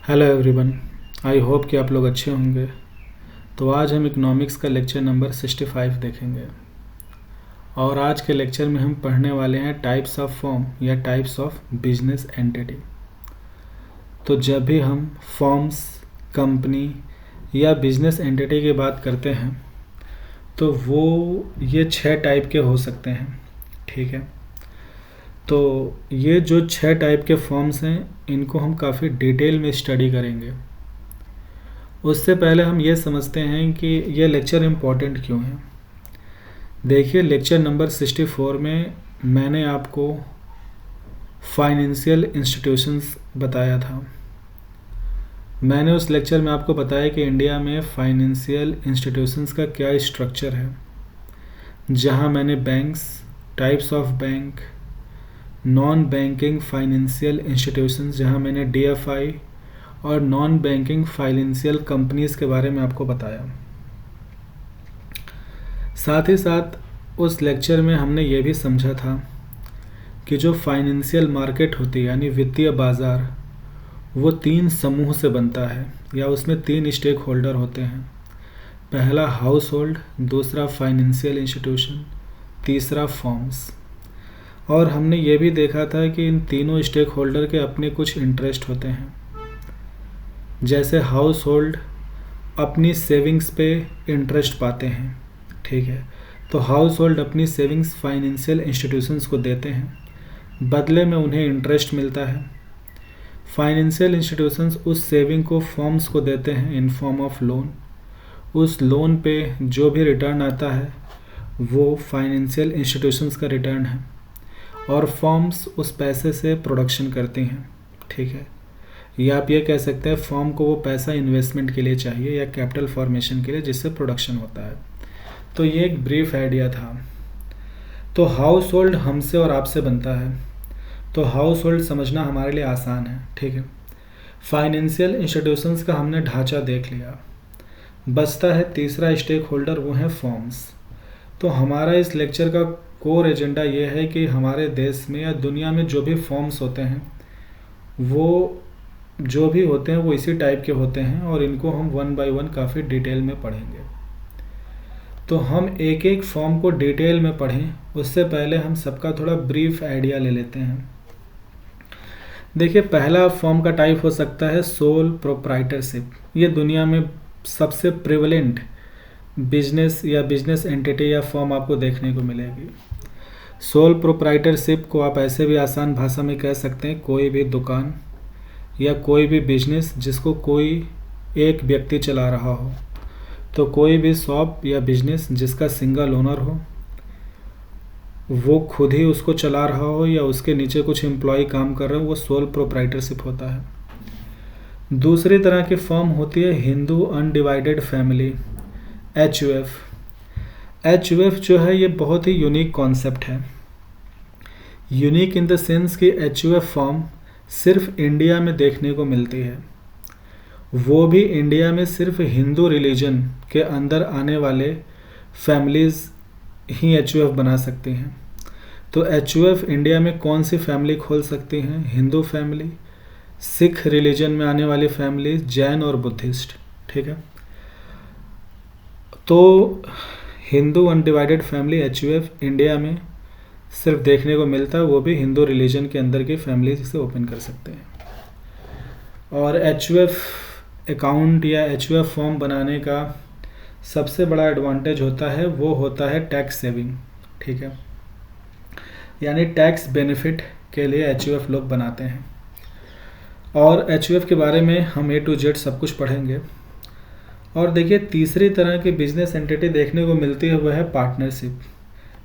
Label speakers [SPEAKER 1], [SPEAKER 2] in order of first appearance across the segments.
[SPEAKER 1] Hello everyone. I hope कि आप लोग अच्छे होंगे। तो आज हम इकोनॉमिक्स का लेक्चर नंबर 65 देखेंगे और आज के लेक्चर में हम पढ़ने वाले हैं टाइप्स ऑफ फॉर्म या टाइप्स ऑफ बिजनेस एंटिटी। तो जब भी हम फॉर्म्स, कंपनी या बिजनेस एंटिटी की बात करते हैं तो वो ये 6 टाइप के हो सकते हैं। ठीक है, तो ये जो 6 टाइप के फॉर्म्स हैं इनको हम काफ़ी डिटेल में स्टडी करेंगे। उससे पहले हम ये समझते हैं कि ये लेक्चर इम्पॉर्टेंट क्यों है। देखिए, लेक्चर नंबर 64 में मैंने आपको फाइनेंशियल इंस्टीट्यूशंस बताया था। मैंने उस लेक्चर में आपको बताया कि इंडिया में फाइनेंशियल इंस्टीट्यूशंस का क्या स्ट्रक्चर है, जहां मैंने banks, types of bank, non banking financial institutions जहां मैंने डीएफआई और नॉन बैंकिंग फाइनेंशियल कंपनीज के बारे में आपको बताया। साथ ही साथ उस लेक्चर में हमने ये भी समझा था कि जो फाइनेंशियल मार्केट होती है यानी वित्तीय बाज़ार, वो 3 समूह से बनता है या उसमें 3 स्टेक होल्डर होते हैं। पहला हाउस होल्ड, दूसरा फाइनेंशियल इंस्टीट्यूशन, तीसरा फॉर्म्स। और हमने ये भी देखा था कि इन तीनों स्टेक होल्डर के अपने कुछ इंटरेस्ट होते हैं। जैसे हाउस होल्ड अपनी सेविंग्स पे इंटरेस्ट पाते हैं, ठीक है, तो हाउस होल्ड अपनी सेविंग्स फाइनेंशियल इंस्टीट्यूशंस को देते हैं, बदले में उन्हें इंटरेस्ट मिलता है। फाइनेंशियल इंस्टीट्यूशंस उस सेविंग को फॉर्म्स को देते हैं इन फॉर्म ऑफ लोन। उस लोन पे जो भी रिटर्न आता है वो फाइनेंशियल इंस्टीट्यूशंस का रिटर्न है और फॉर्म्स उस पैसे से प्रोडक्शन करती हैं। ठीक है, या आप ये कह सकते हैं फॉर्म को वो पैसा इन्वेस्टमेंट के लिए चाहिए या कैपिटल फॉर्मेशन के लिए, जिससे प्रोडक्शन होता है। तो ये एक ब्रीफ आइडिया था। तो हाउस होल्ड हमसे और आपसे बनता है, तो हाउस होल्ड समझना हमारे लिए आसान है। ठीक है, फाइनेंशियल इंस्टीट्यूशंस का हमने ढांचा देख लिया। बचता है तीसरा स्टेक होल्डर, वो है फॉर्म्स। तो हमारा इस लेक्चर का कोर एजेंडा ये है कि हमारे देश में या दुनिया में जो भी फॉर्म्स होते हैं वो जो भी होते हैं वो इसी टाइप के होते हैं और इनको हम 1 बाय 1 काफ़ी डिटेल में पढ़ेंगे। तो हम एक एक फॉर्म को डिटेल में पढ़ें उससे पहले हम सबका थोड़ा ब्रीफ आइडिया ले लेते हैं। देखिए, पहला फॉर्म का टाइप हो सकता है सोल प्रोप्राइटरशिप। ये दुनिया में सबसे प्रिवलेंट बिजनेस या बिजनेस एंटिटी या फॉर्म आपको देखने को मिलेगी। सोल प्रोप्राइटरशिप को आप ऐसे भी आसान भाषा में कह सकते हैं कोई भी दुकान या कोई भी बिजनेस जिसको कोई एक व्यक्ति चला रहा हो। तो कोई भी शॉप या बिजनेस जिसका सिंगल ओनर हो, वो खुद ही उसको चला रहा हो या उसके नीचे कुछ एम्प्लॉय काम कर रहे हो, वो सोल प्रोप्राइटरशिप होता है। दूसरी तरह की फॉर्म होती है Hindu undivided family, HUF। HUF जो है ये बहुत ही यूनिक कॉन्सेप्ट है। यूनिक इन द सेंस कि HUF फॉर्म सिर्फ इंडिया में देखने को मिलती है, वो भी इंडिया में सिर्फ हिंदू रिलीजन के अंदर आने वाले फैमिलीज़ ही HUF बना सकती हैं। तो HUF इंडिया में कौन सी फैमिली खोल सकती हैं? हिंदू फैमिली, सिख रिलीजन में आने वाली फैमिली, जैन और बुद्धिस्ट। ठीक है, तो Hindu undivided family HUF India में सिर्फ देखने को मिलता है, वो भी हिंदू रिलीजन के अंदर की फैमिली से ओपन कर सकते हैं। और HUF अकाउंट या HUF फॉर्म बनाने का सबसे बड़ा एडवांटेज होता है वो होता है टैक्स सेविंग। ठीक है, यानी टैक्स बेनिफिट के लिए HUF लोग बनाते हैं। और HUF के बारे में हम A to Z सब कुछ पढ़ेंगे। और देखिए, तीसरी तरह की बिजनेस एंटिटी देखने को मिलती है वह है पार्टनरशिप,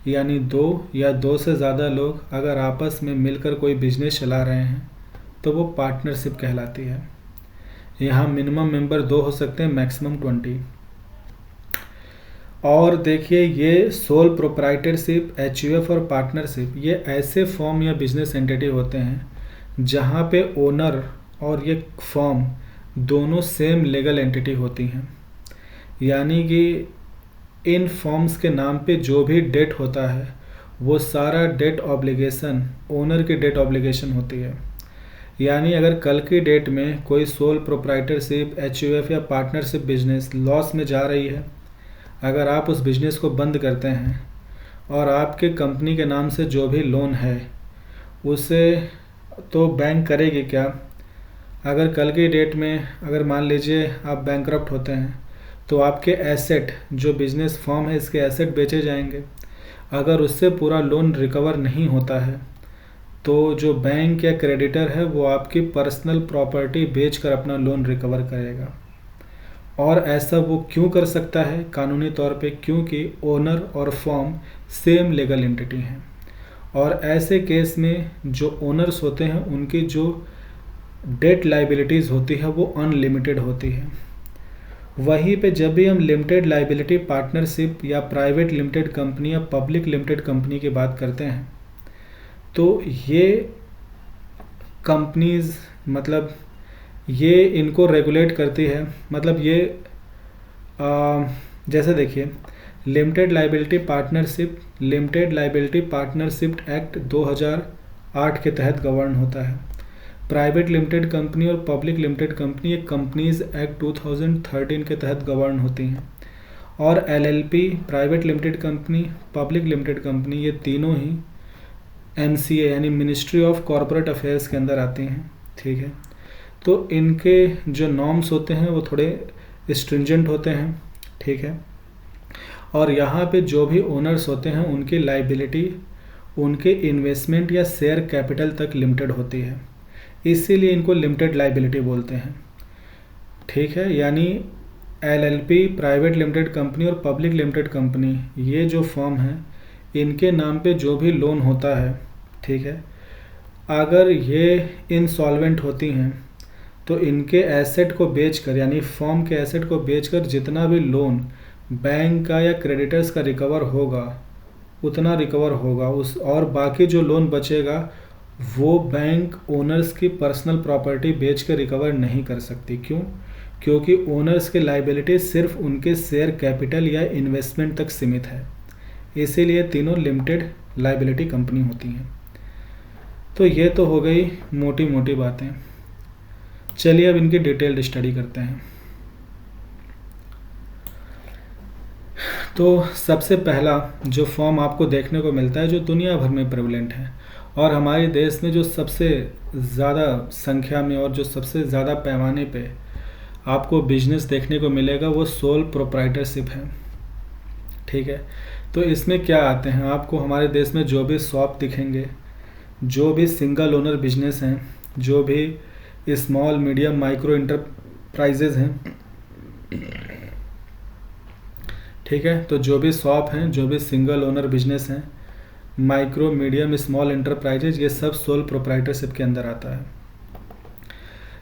[SPEAKER 1] यानी 2 या 2 से ज़्यादा लोग अगर आपस में मिलकर कोई बिजनेस चला रहे हैं तो वो पार्टनरशिप कहलाती है। यहाँ मिनिमम मेंबर 2 हो सकते हैं, मैक्सिमम 20। और देखिए, ये सोल प्रोप्राइटरशिप, HUF और पार्टनरशिप ये ऐसे फॉर्म या बिजनेस एंटिटी होते हैं जहाँ पे ओनर और ये फॉर्म दोनों सेम लीगल एंटिटी होती हैं। यानी कि इन फॉर्म्स के नाम पे जो भी डेट होता है वो सारा डेट ऑब्लिगेशन ओनर की डेट ऑब्लिगेशन होती है। यानी अगर कल की डेट में कोई सोल प्रोप्राइटरशिप, एचयूएफ या पार्टनरशिप बिजनेस लॉस में जा रही है, अगर आप उस बिज़नेस को बंद करते हैं और आपके कंपनी के नाम से जो भी लोन है उसे तो बैंक करेगी क्या? अगर कल की डेट में अगर मान लीजिए आप बैंकरप्ट होते हैं तो आपके एसेट, जो बिज़नेस फर्म है इसके एसेट बेचे जाएंगे। अगर उससे पूरा लोन रिकवर नहीं होता है तो जो बैंक या क्रेडिटर है वो आपकी पर्सनल प्रॉपर्टी बेचकर अपना लोन रिकवर करेगा। और ऐसा वो क्यों कर सकता है कानूनी तौर पे? क्योंकि ओनर और फर्म सेम लीगल एंटिटी हैं, और ऐसे केस में जो ओनर्स होते हैं उनकी जो डेट लाइबिलिटीज़ होती है वो अनलिमिटेड होती है। वहीं पे जब भी हम लिमिटेड लाइबिलिटी पार्टनरशिप या प्राइवेट लिमिटेड कंपनी या पब्लिक लिमिटेड कंपनी की बात करते हैं तो ये कंपनीज मतलब ये इनको रेगुलेट करती है। मतलब ये जैसे देखिए, लिमिटेड लाइबिलिटी पार्टनरशिप एक्ट 2008 के तहत गवर्न होता है। प्राइवेट लिमिटेड कंपनी और पब्लिक लिमिटेड कंपनी ये कंपनीज एक्ट 2013 के तहत गवर्न होती हैं। और LLP, private limited company, public limited company, ये तीनों ही एमसीए यानी मिनिस्ट्री ऑफ कॉरपोरेट अफेयर्स के अंदर आती हैं। ठीक है, तो इनके जो नॉर्म्स होते हैं वो थोड़े स्ट्रिंजेंट होते हैं। ठीक है, और यहाँ पे जो भी ओनर्स होते हैं उनकी लाइबिलिटी उनके इन्वेस्टमेंट या शेयर कैपिटल तक लिमिटेड होती है, इसीलिए इनको लिमिटेड लाइबिलिटी बोलते हैं। ठीक है, यानी एलएलपी, प्राइवेट लिमिटेड कंपनी और पब्लिक लिमिटेड कंपनी, ये जो फर्म है इनके नाम पे जो भी लोन होता है, ठीक है, अगर ये इंसॉल्वेंट होती हैं तो इनके एसेट को बेचकर, यानी फर्म के एसेट को बेचकर जितना भी लोन बैंक का या क्रेडिटर्स का रिकवर होगा उतना रिकवर होगा उस, और बाकी जो लोन बचेगा वो बैंक ओनर्स की पर्सनल प्रॉपर्टी बेचकर रिकवर नहीं कर सकती। क्यों? क्योंकि ओनर्स की लाइबिलिटी सिर्फ उनके शेयर कैपिटल या इन्वेस्टमेंट तक सीमित है, इसीलिए तीनों लिमिटेड लाइबिलिटी कंपनी होती हैं। तो ये तो हो गई मोटी मोटी बातें। चलिए अब इनकी डिटेल्ड स्टडी करते हैं। तो सबसे पहला जो फॉर्म आपको देखने को मिलता है, जो दुनिया भर में प्रेवलेंट है और हमारे देश में जो सबसे ज़्यादा संख्या में और जो सबसे ज़्यादा पैमाने पे आपको बिजनेस देखने को मिलेगा, वो सोल प्रोप्राइटरशिप है। ठीक है, तो इसमें क्या आते हैं, आपको हमारे देश में जो भी शॉप दिखेंगे, जो भी सिंगल ओनर बिजनेस हैं, जो भी स्मॉल मीडियम माइक्रो इंटरप्राइजेज हैं, ठीक है, तो जो भी शॉप हैं, जो भी सिंगल ओनर बिजनेस हैं, माइक्रो मीडियम स्मॉल इंटरप्राइजेज, ये सब सोल प्रोप्राइटरशिप के अंदर आता है।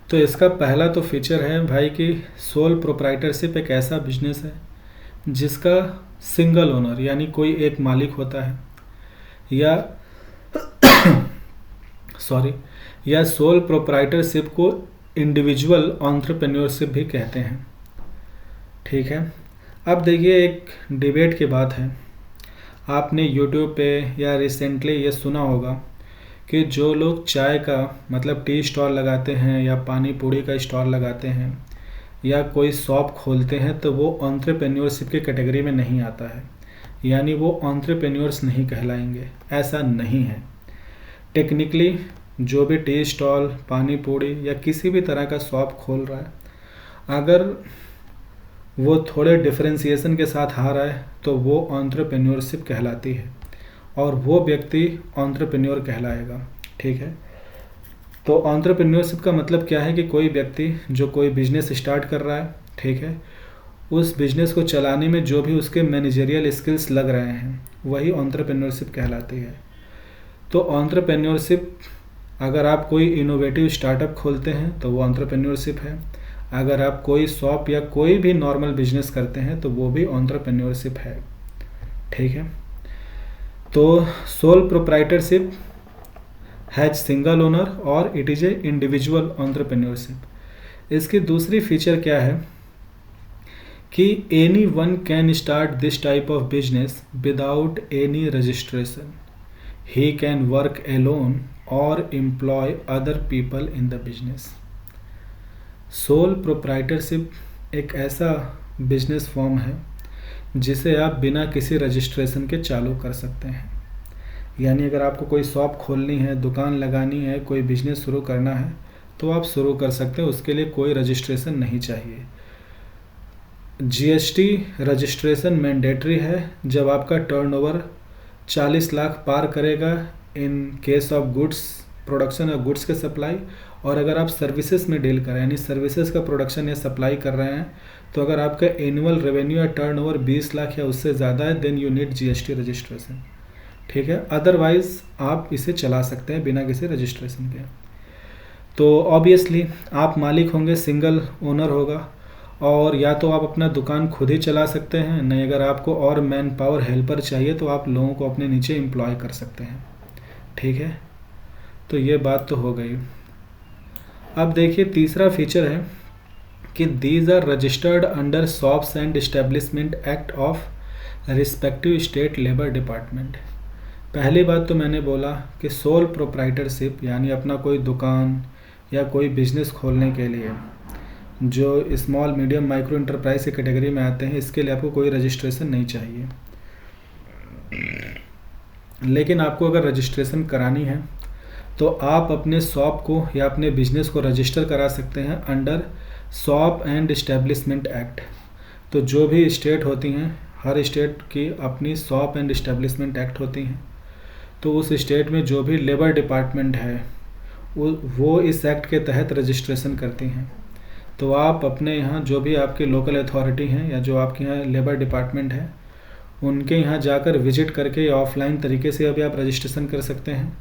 [SPEAKER 1] तो इसका पहला तो फीचर है भाई कि सोल प्रोप्राइटरशिप एक ऐसा बिजनेस है जिसका सिंगल ओनर यानी कोई एक मालिक होता है, या सोल प्रोप्राइटरशिप को इंडिविजुअल एंटरप्रेन्योरशिप भी कहते हैं। ठीक है, अब देखिए एक डिबेट की बात है, आपने यूट्यूब पे या रिसेंटली ये सुना होगा कि जो लोग चाय का मतलब टी स्टॉल लगाते हैं या पानी पूड़ी का स्टॉल लगाते हैं या कोई शॉप खोलते हैं तो वो एंटरप्रेन्योरशिप की कैटेगरी में नहीं आता है, यानी वो एंटरप्रेन्योर्स नहीं कहलाएंगे। ऐसा नहीं है। टेक्निकली जो भी टी स्टॉल, पानी पूड़ी या किसी भी तरह का शॉप खोल रहा है, अगर वो थोड़े डिफरेंशिएशन के साथ आ रहा है तो वो एंटरप्रेन्योरशिप कहलाती है और वो व्यक्ति एंटरप्रेन्योर कहलाएगा। ठीक है, तो एंटरप्रेन्योरशिप का मतलब क्या है कि कोई व्यक्ति जो कोई बिजनेस स्टार्ट कर रहा है, ठीक है, उस बिजनेस को चलाने में जो भी उसके मैनेजरियल स्किल्स लग रहे हैं वही एंटरप्रेन्योरशिप कहलाती है। तो एंटरप्रेन्योरशिप, अगर आप कोई इनोवेटिव स्टार्टअप खोलते हैं तो वो एंटरप्रेन्योरशिप है, अगर आप कोई शॉप या कोई भी नॉर्मल बिजनेस करते हैं तो वो भी एंटरप्रेन्योरशिप है। ठीक है, तो sole proprietorship has single owner और it is a individual entrepreneurship. इसकी दूसरी फीचर क्या है कि any one can start this type of business without any registration. He can work alone और employ other people in the business. Sole proprietorship एक ऐसा business form है जिसे आप बिना किसी रजिस्ट्रेशन के चालू कर सकते हैं। यानी अगर आपको कोई शॉप खोलनी है, दुकान लगानी है, कोई बिजनेस शुरू करना है तो आप शुरू कर सकते हैं, उसके लिए कोई रजिस्ट्रेशन नहीं चाहिए। जीएसटी रजिस्ट्रेशन मैंडेटरी है जब आपका टर्नओवर 40 लाख पार करेगा in case of goods production और गुड्स के सप्लाई, और अगर आप सर्विसेज में डील कर रहे हैं यानी सर्विसेज का प्रोडक्शन या सप्लाई कर रहे हैं तो अगर आपका एनुअल रेवेन्यू या टर्नओवर 20 लाख या उससे ज़्यादा है then you need GST registration. ठीक है, अदरवाइज आप इसे चला सकते हैं बिना किसी रजिस्ट्रेशन के। तो ऑब्वियसली आप मालिक होंगे, सिंगल ओनर होगा, और या तो आप अपना दुकान खुद ही चला सकते हैं, नहीं अगर आपको और मैन पावर हेल्पर चाहिए तो आप लोगों को अपने नीचे एम्प्लॉय कर सकते हैं। ठीक है, तो ये बात तो हो गई। अब देखिए तीसरा फीचर है कि these are registered under shops and establishment act of respective state labour department. पहली बात तो मैंने बोला कि सोल प्रोप्राइटरशिप यानी अपना कोई दुकान या कोई बिजनेस खोलने के लिए जो स्मॉल मीडियम माइक्रो इंटरप्राइज की कैटेगरी में आते हैं, इसके लिए आपको कोई रजिस्ट्रेशन नहीं चाहिए। लेकिन आपको अगर रजिस्ट्रेशन करानी है तो आप अपने शॉप को या अपने बिजनेस को रजिस्टर करा सकते हैं under shop and establishment act. तो जो भी स्टेट होती हैं, हर स्टेट की अपनी शॉप एंड एस्टेब्लिशमेंट एक्ट होती हैं, तो उस स्टेट में जो भी लेबर डिपार्टमेंट है वो इस एक्ट के तहत रजिस्ट्रेशन करती हैं। तो आप अपने यहाँ जो भी आपके लोकल अथॉरिटी हैं या जो आपके यहाँ लेबर डिपार्टमेंट है उनके यहाँ जाकर विजिट करके या ऑफलाइन तरीके से अभी आप रजिस्ट्रेशन कर सकते हैं।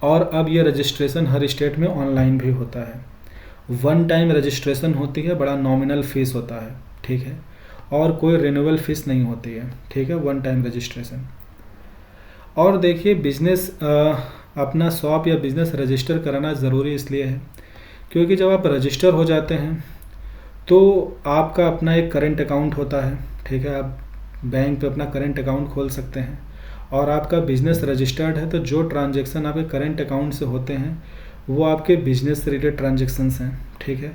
[SPEAKER 1] और अब ये रजिस्ट्रेशन हर स्टेट में ऑनलाइन भी होता है। वन टाइम रजिस्ट्रेशन होती है, बड़ा नॉमिनल फीस होता है। ठीक है, और कोई रिन्यूअल फीस नहीं होती है। ठीक है, वन टाइम रजिस्ट्रेशन। और देखिए बिजनेस अपना शॉप या बिज़नेस रजिस्टर कराना ज़रूरी इसलिए है क्योंकि जब आप रजिस्टर हो जाते हैं तो आपका अपना एक करेंट अकाउंट होता है। ठीक है, आप बैंक पे अपना करेंट अकाउंट खोल सकते हैं और आपका बिज़नेस रजिस्टर्ड है तो जो ट्रांजैक्शन आपके करेंट अकाउंट से होते हैं वो आपके बिजनेस से रिलेटेड ट्रांजैक्शंस हैं। ठीक है,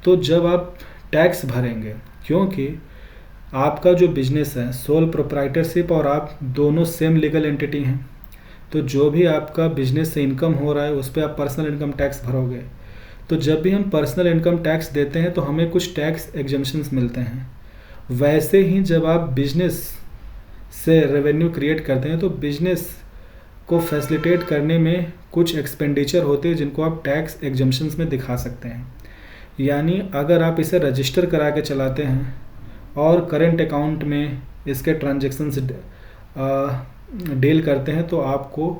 [SPEAKER 1] तो जब आप टैक्स भरेंगे, क्योंकि आपका जो बिजनेस है सोल प्रोप्राइटरशिप और आप दोनों सेम लीगल एंटिटी हैं, तो जो भी आपका बिजनेस से इनकम हो रहा है उस पर आप पर्सनल इनकम टैक्स भरोगे। तो जब भी हम पर्सनल इनकम टैक्स देते हैं तो हमें कुछ टैक्स एग्जम्पशंस मिलते हैं। वैसे ही जब आप बिजनेस से रेवेन्यू क्रिएट करते हैं तो बिजनेस को फैसिलिटेट करने में कुछ एक्सपेंडिचर होते हैं जिनको आप टैक्स एग्जम्पशंस में दिखा सकते हैं। यानी अगर आप इसे रजिस्टर करा के चलाते हैं और करेंट अकाउंट में इसके ट्रांजैक्शंस डील करते हैं तो आपको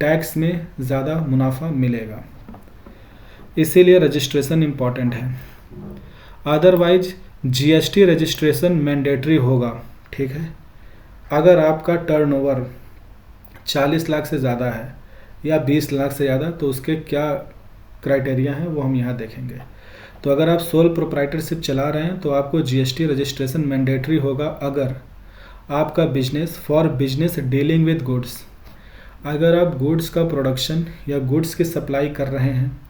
[SPEAKER 1] टैक्स में ज़्यादा मुनाफा मिलेगा, इसीलिए रजिस्ट्रेशन इम्पॉर्टेंट है। अदरवाइज जीएसटी रजिस्ट्रेशन मैंडेटरी होगा। ठीक है, अगर आपका टर्नओवर 40 लाख से ज़्यादा है या 20 लाख से ज़्यादा तो उसके क्या क्राइटेरिया हैं वो हम यहाँ देखेंगे। तो अगर आप सोल प्रोप्राइटरशिप चला रहे हैं तो आपको जीएसटी रजिस्ट्रेशन मैंडेटरी होगा अगर आपका business for business dealing with goods, अगर आप गुड्स का प्रोडक्शन या गुड्स की सप्लाई कर रहे हैं।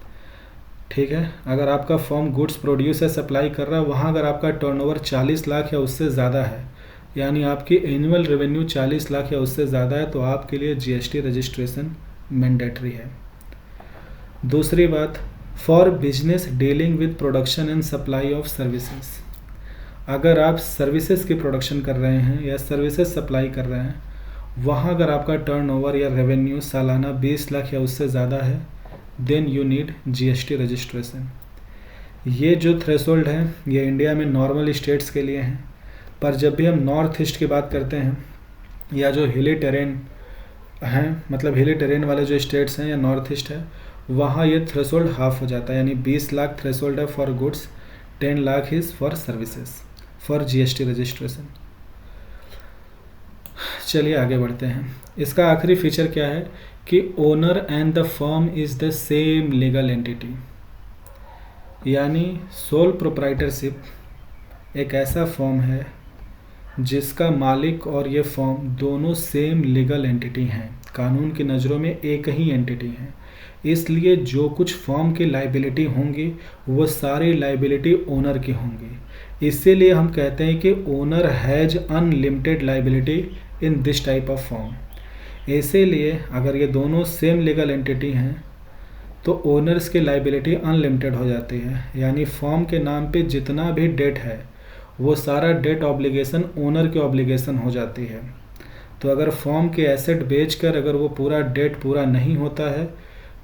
[SPEAKER 1] ठीक है, अगर आपका फर्म गुड्स प्रोड्यूस या सप्लाई कर रहा है, वहाँ अगर आपका टर्नओवर 40 लाख या उससे ज़्यादा है, यानी आपकी एनुअल रेवेन्यू 40 लाख या उससे ज़्यादा है, तो आपके लिए जीएसटी रजिस्ट्रेशन मैंडेटरी है। दूसरी बात, for business dealing with production and supply of services, अगर आप सर्विसेज की प्रोडक्शन कर रहे हैं या सर्विसेज सप्लाई कर रहे हैं, वहाँ अगर आपका टर्नओवर या रेवेन्यू सालाना 20 लाख या उससे ज़्यादा है then you need GST registration. ये जो थ्रेशोल्ड है ये इंडिया में नॉर्मल स्टेट्स के लिए हैं, पर जब भी हम नॉर्थ ईस्ट की बात करते हैं या जो हिली टेरेन हैं, मतलब हिली टेरेन वाले जो स्टेट्स हैं या नॉर्थ ईस्ट है, वहाँ ये थ्रेशोल्ड हाफ हो जाता है, यानी 20 लाख थ्रेशोल्ड है for goods, 10 lakh is for services for GST registration. चलिए आगे बढ़ते हैं। इसका आखिरी फीचर क्या है कि owner and the firm is the same legal entity, यानी सोल प्रोप्राइटरशिप एक ऐसा फर्म है जिसका मालिक और ये फर्म दोनों सेम लीगल एंटिटी हैं, कानून की नज़रों में एक ही एंटिटी हैं। इसलिए जो कुछ फॉर्म की लाइबिलिटी होंगी वो सारी लाइबिलिटी ओनर की होंगी। इसीलिए हम कहते हैं कि owner has unlimited liability in this type of form. इसीलिए अगर ये दोनों सेम लीगल एंटिटी हैं तो ओनर्स की लाइबिलिटी अनलिमिटेड हो जाती है, यानी फॉर्म के नाम पे जितना भी डेट है वो सारा डेट ऑब्लिगेशन ओनर की ऑब्लिगेशन हो जाती है। तो अगर फॉर्म के एसेट बेचकर अगर वो पूरा डेट पूरा नहीं होता है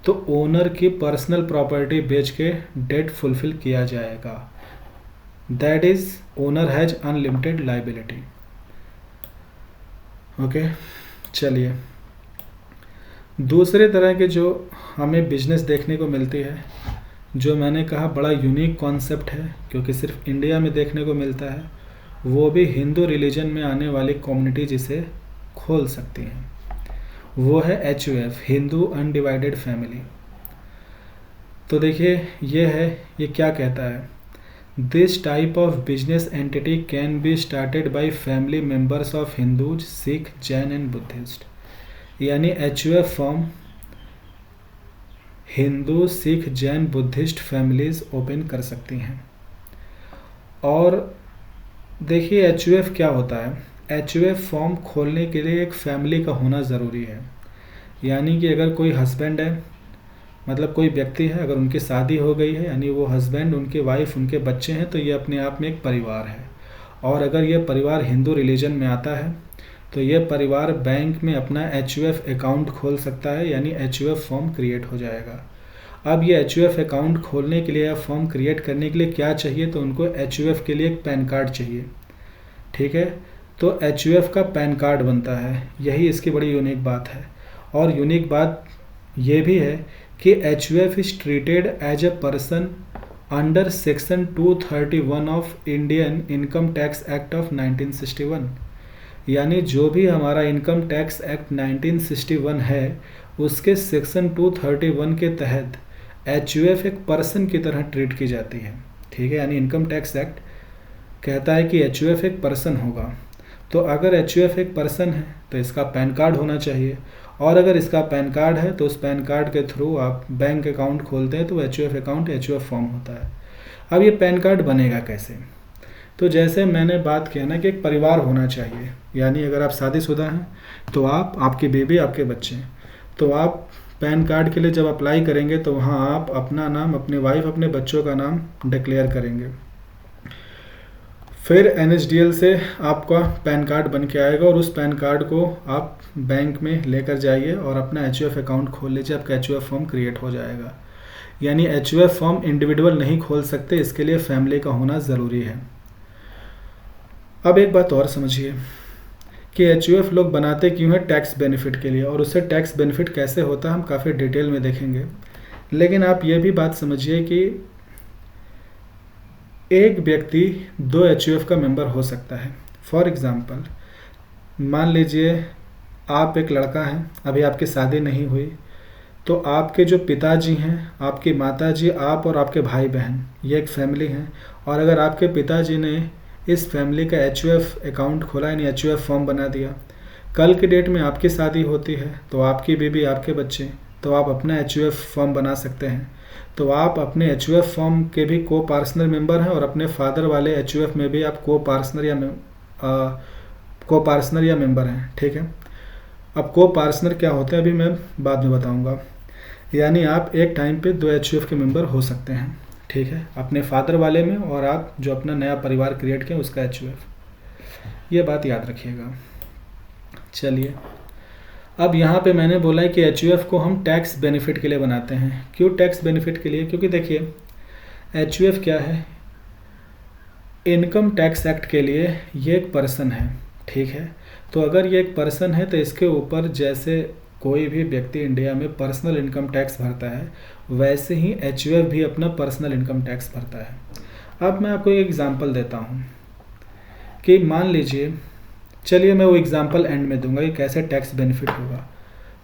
[SPEAKER 1] तो ओनर की पर्सनल प्रॉपर्टी बेच के डेट फुलफिल किया जाएगा। That is owner has unlimited liability. Okay, चलिए दूसरे तरह के जो हमें बिजनेस देखने को मिलती है, जो मैंने कहा बड़ा यूनिक कॉन्सेप्ट है क्योंकि सिर्फ इंडिया में देखने को मिलता है, वो भी हिंदू रिलीजन में आने वाली कम्युनिटी जिसे खोल सकती हैं, वो है HUF, हिंदू अनडिवाइडेड फैमिली। तो देखिए ये क्या कहता है, this type of business entity can be started by family members of Hindus, Sikh, Jain and Buddhist. यानी HUF form Hindu, Sikh, Jain, Buddhist families open कर सकती हैं। और देखिए HUF क्या होता है, HUF फॉर्म खोलने के लिए एक फैमिली का होना ज़रूरी है। यानी कि अगर कोई हस्बैंड है, मतलब कोई व्यक्ति है, अगर उनकी शादी हो गई है, यानी वो हस्बैंड, उनकी वाइफ, उनके बच्चे हैं, तो ये अपने आप में एक परिवार है। और अगर ये परिवार हिंदू रिलीजन में आता है तो ये परिवार बैंक में अपना HUF अकाउंट खोल सकता है, यानी HUF फॉर्म क्रिएट हो जाएगा। अब ये HUF अकाउंट खोलने के लिए या फॉर्म क्रिएट करने के लिए क्या चाहिए, तो उनको HUF के लिए एक पैन कार्ड चाहिए। ठीक है, तो HUF का पैन कार्ड बनता है, यही इसकी बड़ी यूनिक बात है। और यूनिक बात ये भी है कि HUF is treated as a person under section 231 of Indian income tax act of 1961। यानी जो भी हमारा इनकम टैक्स एक्ट 1961 है उसके सेक्शन 231 के तहत HUF एक पर्सन की तरह ट्रीट की जाती है। ठीक है, यानी इनकम टैक्स एक्ट कहता है कि HUF एक पर्सन होगा। तो अगर HUF एक पर्सन है तो इसका पैन कार्ड होना चाहिए, और अगर इसका पैन कार्ड है तो उस पैन कार्ड के थ्रू आप बैंक अकाउंट खोलते हैं तो HUF अकाउंट HUF फॉर्म होता है। अब ये पैन कार्ड बनेगा कैसे, तो जैसे मैंने बात किया ना कि एक परिवार होना चाहिए, यानी अगर आप शादीशुदा हैं तो आप, आपकी बेबी, आपके बच्चे, तो आप पैन कार्ड के लिए जब अप्लाई करेंगे तो वहाँ आप अपना नाम, अपनी वाइफ, अपने बच्चों का नाम डिक्लेयर करेंगे। फिर NSDL से आपका पैन कार्ड बन के आएगा और उस पैन कार्ड को आप बैंक में लेकर जाइए और अपना HUF अकाउंट खोल लीजिए, आपका HUF फॉर्म क्रिएट हो जाएगा। यानी HUF फॉर्म इंडिविजुअल नहीं खोल सकते, इसके लिए फैमिली का होना ज़रूरी है। अब एक बात और समझिए कि HUF लोग बनाते क्यों हैं, टैक्स बेनिफिट के लिए, और उससे टैक्स बेनिफिट कैसे होता है हम काफ़ी डिटेल में देखेंगे। लेकिन आप ये भी बात समझिए कि एक व्यक्ति 2 HUF का मेंबर हो सकता है। फॉर एग्ज़ाम्पल, मान लीजिए आप एक लड़का हैं, अभी आपकी शादी नहीं हुई, तो आपके जो पिताजी हैं, आपकी माताजी, आप और आपके भाई बहन, ये एक फैमिली हैं। और अगर आपके पिताजी ने इस फैमिली का HUF अकाउंट खोला, यानी HUF फॉर्म बना दिया, कल की डेट में आपकी शादी होती है तो आपकी बीबी, आपके बच्चे, तो आप अपना HUF फॉर्म बना सकते हैं। तो आप अपने HUF फॉर्म के भी को पार्टनर मेंबर हैं और अपने फादर वाले HUF में भी आप को पार्टनर या मेंबर हैं। ठीक है, अब को पार्टनर क्या होते हैं अभी मैं बाद में बताऊंगा। यानी आप एक टाइम पे 2 HUF के मेंबर हो सकते हैं। ठीक है, अपने फादर वाले में और आप जो अपना नया परिवार क्रिएट किया उसका HUF, ये बात याद रखिएगा। चलिए, अब यहाँ पे मैंने बोला है कि HUF को हम टैक्स बेनिफिट के लिए बनाते हैं। क्यों टैक्स बेनिफिट के लिए, क्योंकि देखिए HUF क्या है, इनकम टैक्स एक्ट के लिए ये एक पर्सन है। ठीक है, तो अगर ये एक पर्सन है तो इसके ऊपर जैसे कोई भी व्यक्ति इंडिया में पर्सनल इनकम टैक्स भरता है, वैसे ही HUF भी अपना पर्सनल इनकम टैक्स भरता है। अब मैं आपको एक एग्जांपल देता हूँ कि मान लीजिए, चलिए मैं वो एग्जांपल एंड में दूंगा कि कैसे टैक्स बेनिफिट होगा।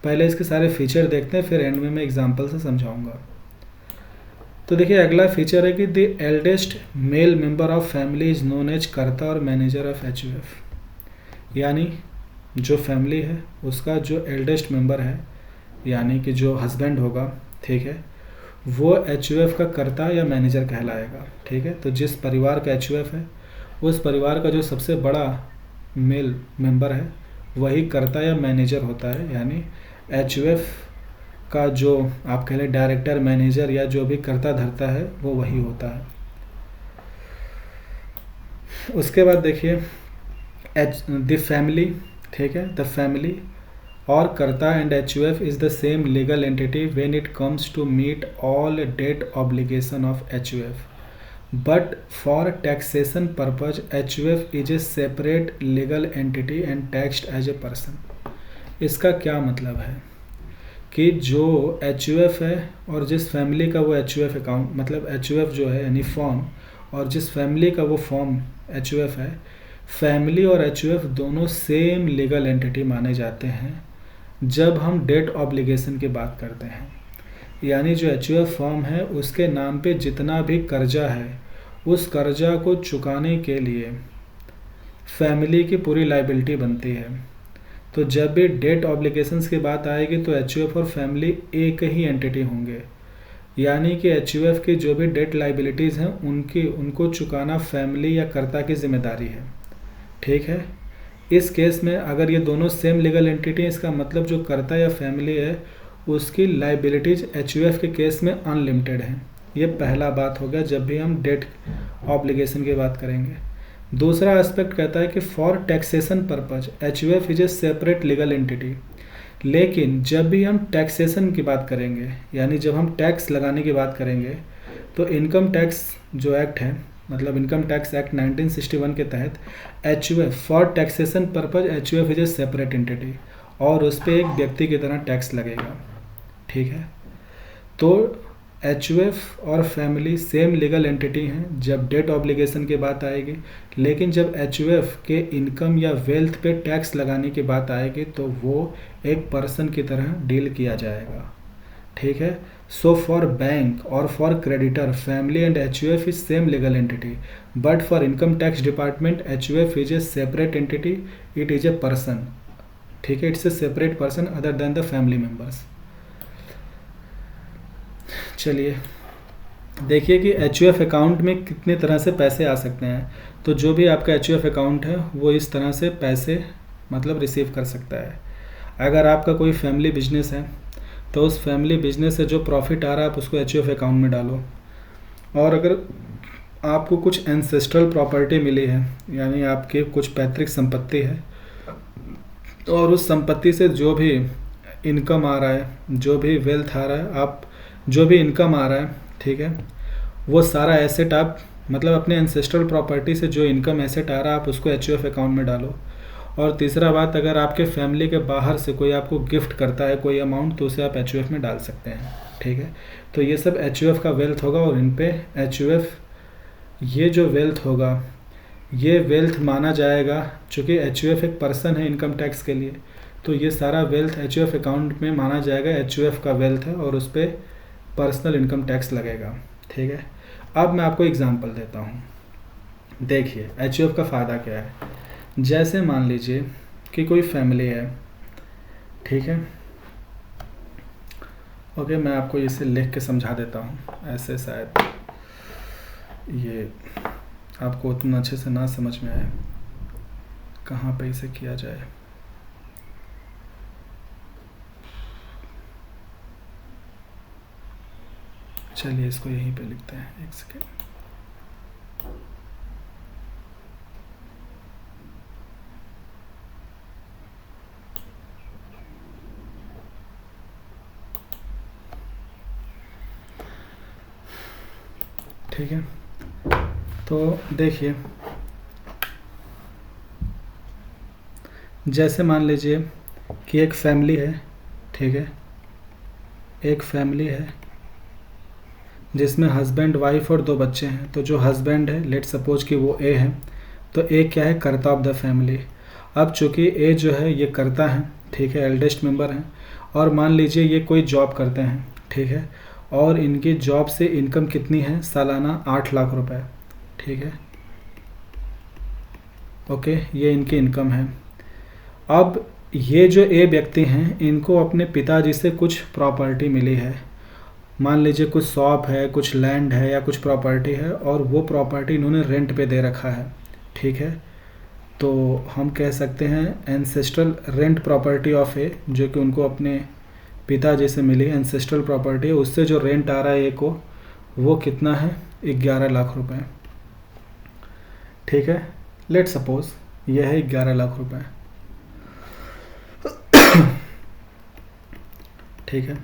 [SPEAKER 1] पहले इसके सारे फीचर देखते हैं, फिर एंड में मैं एग्जांपल से समझाऊंगा। तो देखिए अगला फीचर है कि the eldest male member of family is known as karta और मैनेजर ऑफ HUF। यानी जो फैमिली है उसका जो एल्डेस्ट मेंबर है, यानी कि जो हस्बैंड होगा, ठीक है, वो HUF का कर्ता या मैनेजर कहलाएगा। ठीक है, तो जिस परिवार का HUF है उस परिवार का जो सबसे बड़ा मेल मेंबर है वही कर्ता या मैनेजर होता है, यानी HUF का जो आप कह लें डायरेक्टर, मैनेजर या जो भी कर्ता धर्ता है वो वही होता है। उसके बाद देखिए द फैमिली। ठीक है, द फैमिली और karta and HUF is the same legal entity when it comes to meet all debt obligation of HUF, but for taxation purpose HUF is a separate legal entity and taxed as a person. इसका क्या मतलब है कि जो HUF है और जिस family का वो HUF अकाउंट, मतलब HUF जो है यानी फॉर्म, और जिस फैमिली का वो फॉर्म HUF है, फैमिली और HUF दोनों सेम लीगल एंटिटी माने जाते हैं जब हम डेट ऑब्लिगेशन की बात करते हैं। यानी जो HUF फॉर्म है उसके नाम पे जितना भी कर्जा है उस कर्जा को चुकाने के लिए फैमिली की पूरी लाइबिलिटी बनती है। तो जब भी डेट ऑब्लिगेशंस की बात आएगी तो HUF और फैमिली एक ही एंटिटी होंगे, यानी कि HUF की जो भी डेट लाइबिलिटीज़ हैं उनको चुकाना फैमिली या कर्ता की जिम्मेदारी है। ठीक है, इस केस में अगर ये दोनों सेम लीगल एंटिटी हैं, इसका मतलब जो कर्ता या फैमिली है उसकी लाइबिलिटीज HUF के केस में अनलिमिटेड है। ये पहला बात हो गया जब भी हम डेट ऑब्लिगेशन की बात करेंगे। दूसरा एस्पेक्ट कहता है कि for taxation purpose HUF is a separate legal entity, लेकिन जब भी हम टैक्सेशन की बात करेंगे, यानी जब हम टैक्स लगाने की बात करेंगे, तो इनकम टैक्स जो एक्ट है, मतलब इनकम टैक्स एक्ट 1961 के तहत HUF for taxation purpose HUF is a separate entity और उस पर एक व्यक्ति की तरह टैक्स लगेगा। ठीक है, तो HUF और फैमिली सेम लीगल एंटिटी हैं जब डेट ऑब्लिगेशन की बात आएगी, लेकिन जब HUF के इनकम या वेल्थ पे टैक्स लगाने की बात आएगी तो वो एक पर्सन की तरह डील किया जाएगा। ठीक है, सो फॉर बैंक और for creditor family and HUF is same legal entity, but for income tax department HUF is a separate entity, it is a person. ठीक है, it's a separate person other than the family members. चलिए देखिए कि HUF account में कितने तरह से पैसे आ सकते हैं। तो जो भी आपका HUF अकाउंट है वो इस तरह से पैसे मतलब रिसीव कर सकता है। अगर आपका कोई फैमिली बिजनेस है तो उस फैमिली बिजनेस से जो प्रॉफिट आ रहा है आप उसको HUF अकाउंट में डालो। और अगर आपको कुछ एंसेस्ट्रल प्रॉपर्टी मिली है, यानी आपके कुछ पैतृक संपत्ति है, और उस संपत्ति से जो भी इनकम आ रहा है, जो भी वेल्थ आ रहा है, आप जो भी इनकम आ रहा है, ठीक है, वो सारा एसेट आप मतलब अपने एंसेस्ट्रल प्रॉपर्टी से जो इनकम एसेट आ रहा है आप उसको HUF अकाउंट में डालो। और तीसरा बात, अगर आपके फैमिली के बाहर से कोई आपको गिफ्ट करता है कोई अमाउंट तो उसे आप HUF में डाल सकते हैं। ठीक है, तो ये सब HUF का वेल्थ होगा और इन पे HUF ये जो वेल्थ होगा ये वेल्थ माना जाएगा, चूँकि HUF एक पर्सन है इनकम टैक्स के लिए, तो ये सारा वेल्थ HUF अकाउंट में माना जाएगा, HUF का वेल्थ है और उस पर पर्सनल इनकम टैक्स लगेगा। ठीक है, अब मैं आपको एग्जांपल देता हूँ। देखिए HUF का फ़ायदा क्या है। जैसे मान लीजिए कि कोई फैमिली है, ठीक है, ओके, मैं आपको इसे लिख के समझा देता हूँ, ऐसे शायद ये आपको उतना अच्छे से ना समझ में आए कहाँ पे इसे किया जाए। चलिए इसको यहीं पे लिखते हैं, एक सेकेंड। ठीक है, तो देखिए जैसे मान लीजिए कि एक फैमिली है, ठीक है, एक फैमिली है जिसमें हस्बैंड वाइफ और 2 बच्चे हैं। तो जो हस्बैंड है, लेट सपोज कि वो ए है, तो ए क्या है, कर्ता ऑफ द फैमिली। अब चूँकि ए जो है ये कर्ता है, ठीक है, एल्डेस्ट मेंबर हैं, और मान लीजिए ये कोई जॉब करते हैं, ठीक है, और इनकी जॉब से इनकम कितनी है, सालाना 8 लाख रुपए। ठीक है, ओके, ये इनकी इनकम है। अब ये जो ए व्यक्ति हैं इनको अपने पिताजी से कुछ प्रॉपर्टी मिली है मान लीजिए कुछ शॉप है, कुछ लैंड है या कुछ प्रॉपर्टी है और वो प्रॉपर्टी इन्होंने रेंट पे दे रखा है, ठीक है। तो हम कह सकते हैं एंसेस्ट्रल रेंट प्रॉपर्टी ऑफ ए, जो कि उनको अपने पिताजी से मिली एंसेस्ट्रल प्रॉपर्टी है, उससे जो रेंट आ रहा है ए को, वो कितना है 11 लाख रुपए, ठीक है। लेट सपोज यह है 11 लाख रुपए, ठीक है।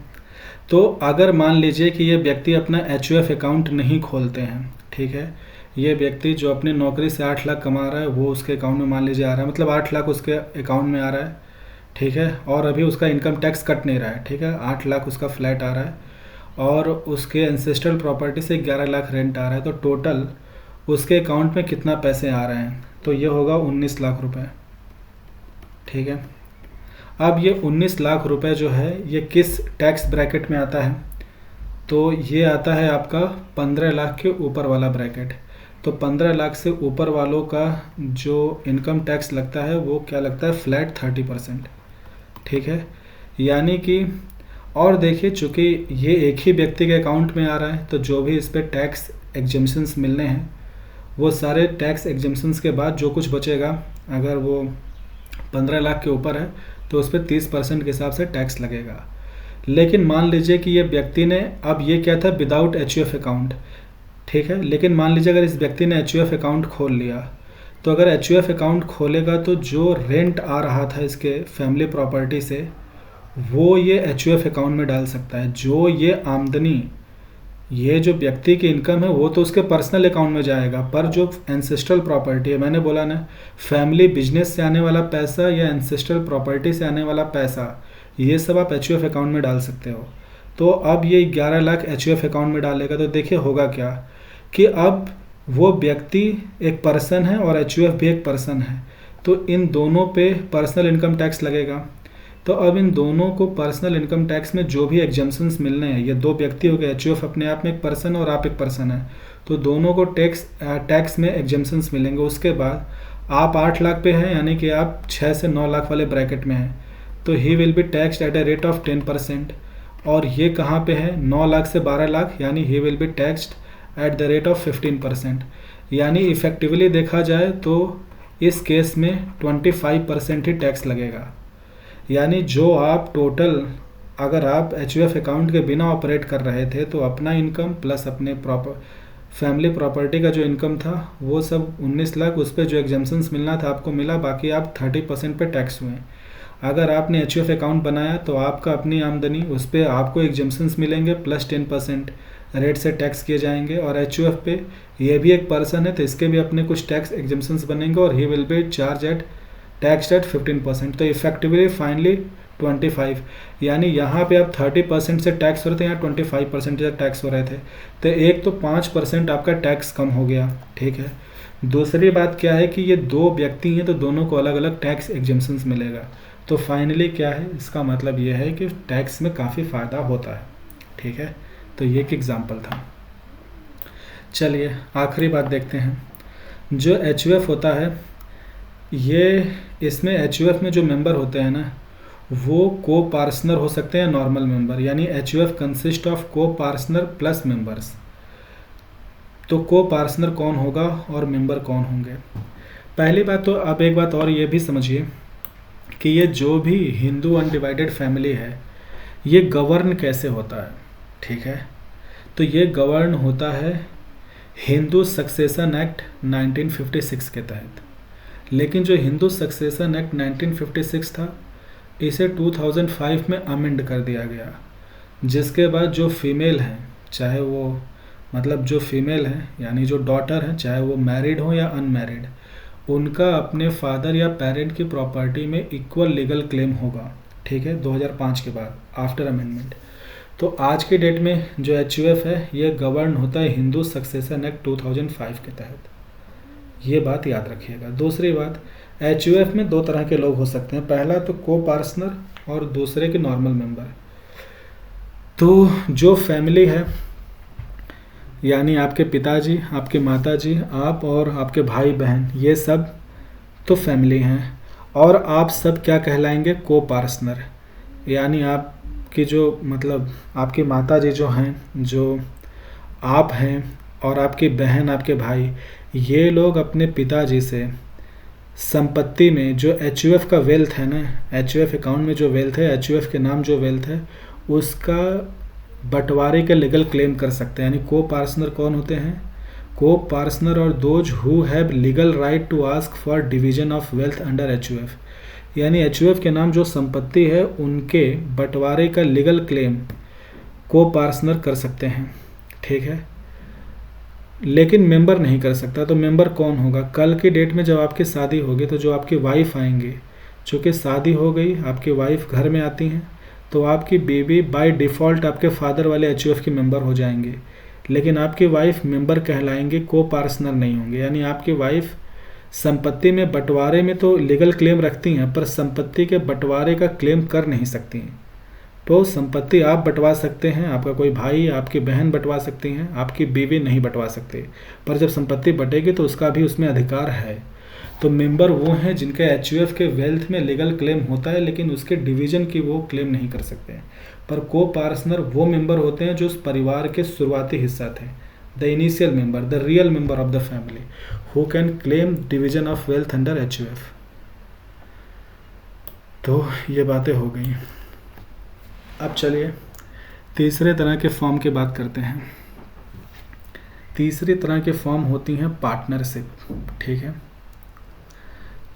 [SPEAKER 1] तो अगर मान लीजिए कि ये व्यक्ति अपना HUF अकाउंट नहीं खोलते हैं, ठीक है, ये व्यक्ति जो अपनी नौकरी से 8 लाख कमा रहा है वो उसके अकाउंट में मान लीजिए आ रहा है, मतलब 8 लाख उसके अकाउंट में आ रहा है, ठीक है, और अभी उसका इनकम टैक्स कट नहीं रहा है, ठीक है, 8 लाख उसका फ्लैट आ रहा है और उसके एंसेस्ट्रल प्रॉपर्टी से 11 लाख रेंट आ रहा है, तो टोटल उसके अकाउंट में कितना पैसे आ रहे हैं, तो ये होगा 19 लाख रुपए, ठीक है। अब ये 19 लाख रुपए जो है ये किस टैक्स ब्रैकेट में आता है, तो ये आता है आपका 15 लाख के ऊपर वाला ब्रैकेट। तो 15 लाख से ऊपर वालों का जो इनकम टैक्स लगता है वो क्या लगता है, फ्लैट 30%, ठीक है। यानी कि और देखिए, चूँकि ये एक ही व्यक्ति के अकाउंट में आ रहा है तो जो भी इस पर टैक्स एग्जेम्पशंस मिलने हैं वो सारे टैक्स एग्जेम्पशंस के बाद जो कुछ बचेगा, अगर वो 15 लाख के ऊपर है तो उस पर 30% के हिसाब से टैक्स लगेगा। लेकिन मान लीजिए कि ये व्यक्ति ने, अब ये क्या था, विदाउट HUF अकाउंट, ठीक है, लेकिन मान लीजिए अगर इस व्यक्ति ने HUF अकाउंट खोल लिया, तो अगर HUF अकाउंट खोलेगा तो जो रेंट आ रहा था इसके फैमिली प्रॉपर्टी से वो ये HUF अकाउंट में डाल सकता है। जो ये आमदनी, ये जो व्यक्ति की इनकम है वो तो उसके पर्सनल अकाउंट में जाएगा, पर जो एंसेस्ट्रल प्रॉपर्टी है, मैंने बोला ना, फैमिली बिजनेस से आने वाला पैसा या एंसेस्ट्रल प्रॉपर्टी से आने वाला पैसा, ये सब आप HUF अकाउंट में डाल सकते हो। तो अब ये 11 लाख HUF अकाउंट में डालेगा तो देखिए होगा क्या कि अब वो व्यक्ति एक पर्सन है और HUF भी एक पर्सन है, तो इन दोनों पे पर्सनल इनकम टैक्स लगेगा। तो अब इन दोनों को पर्सनल इनकम टैक्स में जो भी एग्जेम्पशंस मिलने हैं, ये दो व्यक्ति हो गए, HUF अपने आप में एक पर्सन और आप एक पर्सन है, तो दोनों को टैक्स में एग्जेम्पशंस मिलेंगे। उसके बाद आप 8 लाख पे हैं, यानी कि आप 6 से 9 लाख वाले ब्रैकेट में हैं, तो he will be taxed at a rate of 10%। और ये कहाँ पे है, 9 लाख से 12 लाख, यानी ही will be taxed at the rate of 15%। यानी इफेक्टिवली देखा जाए तो इस केस में 25% ही टैक्स लगेगा। यानी जो आप टोटल, अगर आप HUF अकाउंट के बिना ऑपरेट कर रहे थे तो अपना इनकम प्लस अपने फैमिली प्रॉपर्टी का जो इनकम था वो सब 19 लाख, उस पर जो एग्जेम्पशंस मिलना था आपको मिला, बाकी आप 30% पे टैक्स हुए। अगर आपने HUF अकाउंट बनाया तो आपका अपनी आमदनी, उस पर आपको एग्जेम्पशंस मिलेंगे प्लस 10% रेट से टैक्स किए जाएंगे, और HUF पे ये भी एक पर्सन है तो इसके भी अपने कुछ टैक्स एग्जेम्पशंस बनेंगे और ही will B charge at tax at 15%। तो इफेक्टिवली फाइनली 25, यानी यहाँ पे आप 30% से टैक्स हो रहे थे, यहाँ 25% से टैक्स हो रहे थे, तो एक तो 5% आपका टैक्स कम हो गया, ठीक है। दूसरी बात क्या है कि ये दो व्यक्ति हैं तो दोनों को अलग अलग टैक्स एग्जेम्पशंस मिलेगा। तो फाइनली क्या है, इसका मतलब ये है कि टैक्स में काफ़ी फ़ायदा होता है, ठीक है। तो ये एक एग्जाम्पल था। चलिए आखिरी बात देखते हैं। जो HUF होता है, ये इसमें HUF में जो मेंबर होते हैं ना, वो को पार्टनर हो सकते हैं नॉर्मल मेंबर, यानी HUF कंसिस्ट ऑफ को पार्टनर प्लस मेंबर्स। तो को पार्टनर कौन होगा और मेंबर कौन होंगे। पहली बात तो अब एक बात और ये भी समझिए कि ये जो भी हिंदू अनडिवाइडेड फैमिली है ये गवर्न कैसे होता है, ठीक है। तो ये गवर्न होता है हिंदू सक्सेशन एक्ट 1956 के तहत। लेकिन जो हिंदू सक्सेशन एक्ट 1956 था इसे 2005 में अमेंड कर दिया गया, जिसके बाद जो फीमेल हैं, चाहे वो मतलब जो फीमेल हैं यानी जो डॉटर हैं, चाहे वो मैरिड हो या अनमैरिड, उनका अपने फादर या पेरेंट की प्रॉपर्टी में इक्वल लीगल क्लेम होगा, ठीक है, 2005 के बाद आफ्टर अमेंडमेंट। तो आज के डेट में जो HUF है ये गवर्न होता है हिंदू सक्सेशन एक्ट 2005 के तहत, ये बात याद रखिएगा। दूसरी बात, HUF में दो तरह के लोग हो सकते हैं, पहला तो को पार्टनर और दूसरे के नॉर्मल मेंबर। तो जो फैमिली है यानी आपके पिताजी, आपके माताजी, आप और आपके भाई बहन, ये सब तो फैमिली हैं, और आप सब क्या कहलाएंगे, को पार्टनर, यानी आप आपकी जो मतलब आपकी माता जी जो हैं, जो आप हैं और आपकी बहन, आपके भाई, ये लोग अपने पिताजी से संपत्ति में जो एच का वेल्थ है ना, एच अकाउंट में जो वेल्थ है, एच के नाम जो वेल्थ है, उसका बंटवारे का लीगल क्लेम कर सकते हैं। यानी को पार्टनर कौन होते हैं? को पार्टनर और those who have legal right to ask for division of wealth under H. यानी एच के नाम जो संपत्ति है उनके बंटवारे का लीगल क्लेम को पार्टनर कर सकते हैं, ठीक है, लेकिन मेंबर नहीं कर सकता। तो मेंबर कौन होगा? कल की डेट में जब आपकी शादी होगी तो जो आपकी वाइफ आएंगे, चूँकि शादी हो गई, आपकी वाइफ घर में आती हैं, तो आपकी बीवी बाय डिफ़ॉल्ट आपके फादर वाले एच के मेंबर हो जाएंगे, लेकिन आपकी वाइफ मेंबर कहलाएंगे, को पार्टनर नहीं होंगे। यानी आपकी वाइफ संपत्ति में बंटवारे में तो लीगल क्लेम रखती हैं, पर संपत्ति के बंटवारे का क्लेम कर नहीं सकती हैं। तो संपत्ति आप बंटवा सकते हैं, आपका कोई भाई, आपकी बहन बंटवा सकती हैं, आपकी बीवी नहीं बंटवा सकते, पर जब संपत्ति बटेगी तो उसका भी उसमें अधिकार है। तो मेंबर वो हैं जिनके एच के वेल्थ में लीगल क्लेम होता है, लेकिन उसके डिवीजन की वो क्लेम नहीं कर सकते हैं। पर को पार्टनर वो मेंबर होते हैं जो उस परिवार के शुरुआती हिस्सा थे, the initial member, the real member of the family, who can claim division of wealth under H. तो ये बातें हो गई। अब चलिए तीसरे तरह के फॉर्म की बात करते हैं। तीसरी तरह के फॉर्म होती हैं पार्टनरशिप, ठीक है।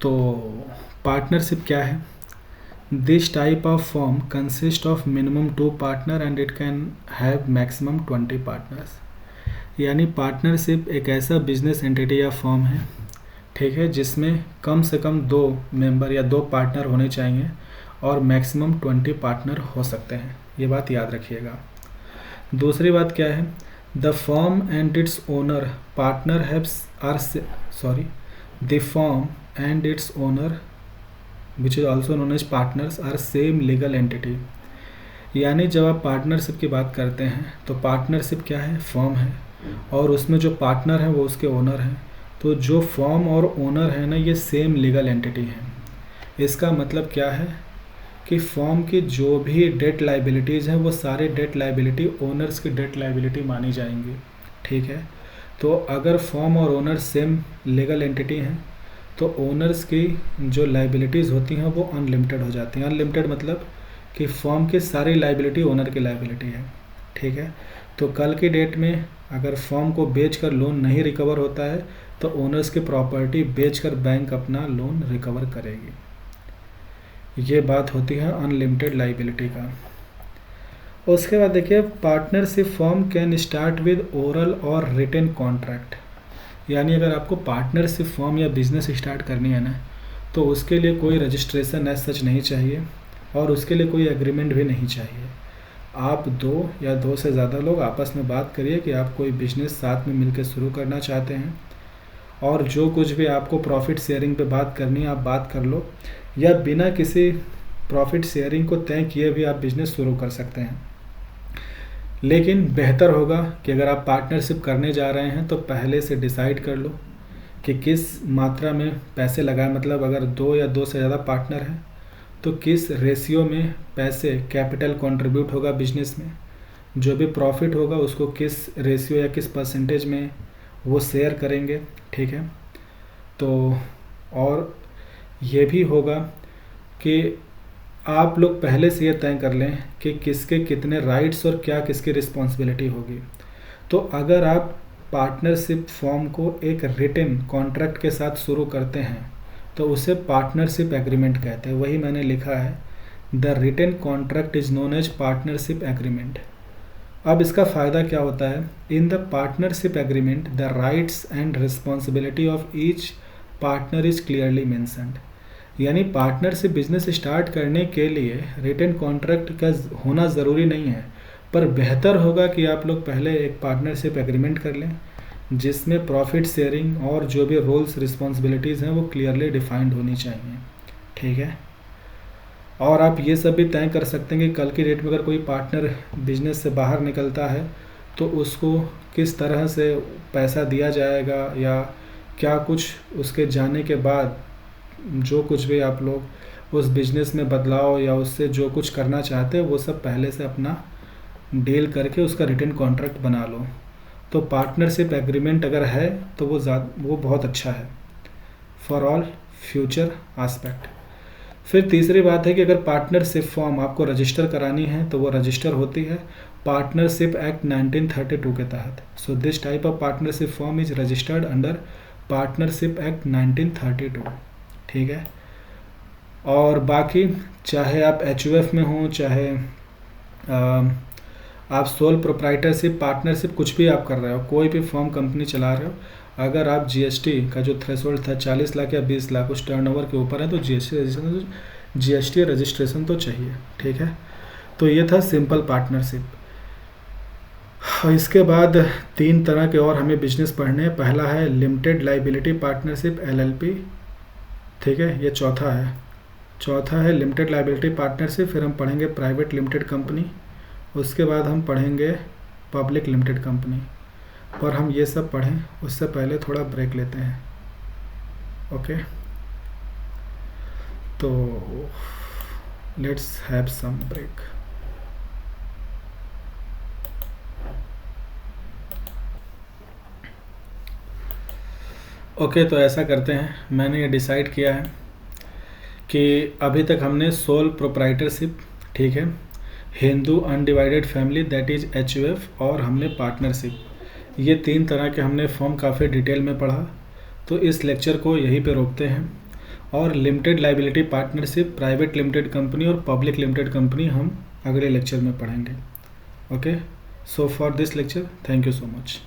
[SPEAKER 1] तो पार्टनरशिप क्या है? This type of form consist of minimum 2 partner and it can have maximum 20 partners. यानी पार्टनरशिप एक ऐसा बिजनेस एंटिटी या फॉर्म है, ठीक है, जिसमें कम से कम 2 मेंबर या 2 पार्टनर होने चाहिए और मैक्सिमम 20 पार्टनर हो सकते हैं। ये बात याद रखिएगा। दूसरी बात क्या है? The firm and its owner partner the firm and its owner which is also known as partners are same legal entity. यानी जब आप पार्टनरशिप की बात करते हैं तो पार्टनरशिप क्या है? फॉर्म है, और उसमें जो पार्टनर हैं वो उसके ओनर हैं। तो जो फॉर्म और ओनर है ना, ये सेम लीगल एंटिटी है। इसका मतलब क्या है कि फॉर्म की जो भी डेट लाइबिलिटीज़ हैं वो सारे डेट लाइबिलिटी ओनर्स की डेट लाइबिलिटी मानी जाएंगी, ठीक है। तो अगर फॉर्म और ओनर सेम लीगल एंटिटी हैं तो ओनर्स की जो लाइबिलिटीज़ होती हैं वो अनलिमिटेड हो जाती हैं। अनलिमिटेड मतलब कि फॉर्म की सारी लाइबिलिटी ओनर की लाइबिलिटी है, ठीक है। तो कल की डेट में अगर फॉर्म को बेचकर लोन नहीं रिकवर होता है तो ओनर्स की प्रॉपर्टी बेचकर बैंक अपना लोन रिकवर करेगी। ये बात होती है अनलिमिटेड लाइबिलिटी का। उसके बाद देखिए, partnership form can start with oral और रिटन कॉन्ट्रैक्ट। यानी अगर आपको पार्टनरशिप फॉर्म या बिजनेस स्टार्ट करनी है ना, तो उसके लिए कोई रजिस्ट्रेशन एज सच नहीं चाहिए और उसके लिए कोई एग्रीमेंट भी नहीं चाहिए। आप 2 या 2 से ज़्यादा लोग आपस में बात करिए कि आप कोई बिजनेस साथ में मिलकर शुरू करना चाहते हैं, और जो कुछ भी आपको प्रॉफिट शेयरिंग पे बात करनी है आप बात कर लो, या बिना किसी प्रॉफिट शेयरिंग को तय किए भी आप बिजनेस शुरू कर सकते हैं। लेकिन बेहतर होगा कि अगर आप पार्टनरशिप करने जा रहे हैं तो पहले से डिसाइड कर लो कि किस मात्रा में पैसे लगाएं। मतलब अगर 2 या 2 से ज़्यादा पार्टनर हैं तो किस रेशियो में पैसे कैपिटल कंट्रीब्यूट होगा बिजनेस में, जो भी प्रॉफिट होगा उसको किस रेशियो या किस परसेंटेज में वो शेयर करेंगे, ठीक है। तो और ये भी होगा कि आप लोग पहले से ये तय कर लें कि किसके कितने राइट्स और क्या किसकी रिस्पॉन्सिबिलिटी होगी। तो अगर आप पार्टनरशिप फॉर्म को एक रिटन कॉन्ट्रैक्ट के साथ शुरू करते हैं तो उसे पार्टनरशिप एग्रीमेंट कहते हैं। वही मैंने लिखा है, the written contract is known as partnership agreement. अब इसका फ़ायदा क्या होता है? In the partnership agreement the rights and responsibility of each partner is clearly mentioned. यानी पार्टनरशिप बिजनेस स्टार्ट करने के लिए रिटन कॉन्ट्रैक्ट का होना ज़रूरी नहीं है, पर बेहतर होगा कि आप लोग पहले एक पार्टनरशिप एग्रीमेंट कर लें जिसमें प्रॉफिट शेयरिंग और जो भी रोल्स रिस्पॉन्सिबिलिटीज़ हैं वो क्लियरली डिफाइंड होनी चाहिए, ठीक है। और आप ये सब भी तय कर सकते हैं कि कल की डेट में अगर कोई पार्टनर बिजनेस से बाहर निकलता है तो उसको किस तरह से पैसा दिया जाएगा, या क्या कुछ उसके जाने के बाद जो कुछ भी आप लोग उस बिज़नेस में बदलाव या उससे जो कुछ करना चाहते हैं वो सब पहले से अपना डील करके उसका रिटन कॉन्ट्रैक्ट बना लो। तो पार्टनरशिप एग्रीमेंट अगर है तो वो बहुत अच्छा है फॉर ऑल फ्यूचर आस्पेक्ट। फिर तीसरी बात है कि अगर पार्टनरशिप फॉर्म आपको रजिस्टर करानी है तो वो रजिस्टर होती है पार्टनरशिप एक्ट 1932 के तहत। So this type of partnership form is registered under partnership act 1932। ठीक है। और बाकी चाहे आप HUF में हों, चाहे आप सोल प्रोप्राइटरशिप, पार्टनरशिप, कुछ भी आप कर रहे हो, कोई भी फॉर्म कंपनी चला रहे हो, अगर आप GST का जो थ्रेशोल्ड था 40 लाख या 20 लाख उस टर्नओवर के ऊपर है तो GST रजिस्ट्रेशन तो चाहिए। ठीक है। तो ये था सिंपल पार्टनरशिप। इसके बाद 3 तरह के और हमें बिजनेस पढ़ने हैं। पहला है लिमिटेड लाइबिलिटी पार्टनरशिप LLP। ठीक है, ये चौथा है लिमिटेड लाइबिलिटी पार्टनरशिप। फिर हम पढ़ेंगे प्राइवेट लिमिटेड कंपनी, उसके बाद हम पढ़ेंगे पब्लिक लिमिटेड कंपनी। पर हम ये सब पढ़ें उससे पहले थोड़ा ब्रेक लेते हैं। ओके, तो let's have some break. Okay, तो ऐसा करते हैं, मैंने ये डिसाइड किया है कि अभी तक हमने सोल प्रोप्राइटरशिप, ठीक है, Hindu undivided family that is HUF, और हमने पार्टनरशिप, ये 3 तरह के हमने फॉर्म काफ़ी डिटेल में पढ़ा। तो इस लेक्चर को यहीं पे रोकते हैं और limited liability partnership, private limited company और पब्लिक लिमिटेड कंपनी हम अगले लेक्चर में पढ़ेंगे। Okay, so for this lecture thank you so much.